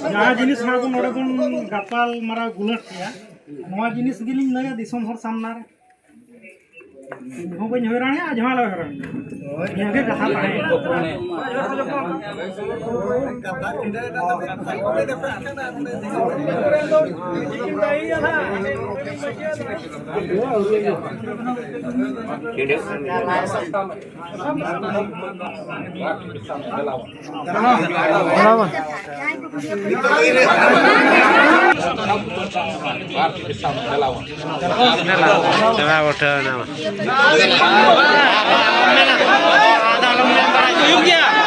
जहाँ जिनिस गपाल मारा गुलट जिनिस गिलिंग लगे दिसम हर सामना बन हैरान जहाँ हैरान कथा Ada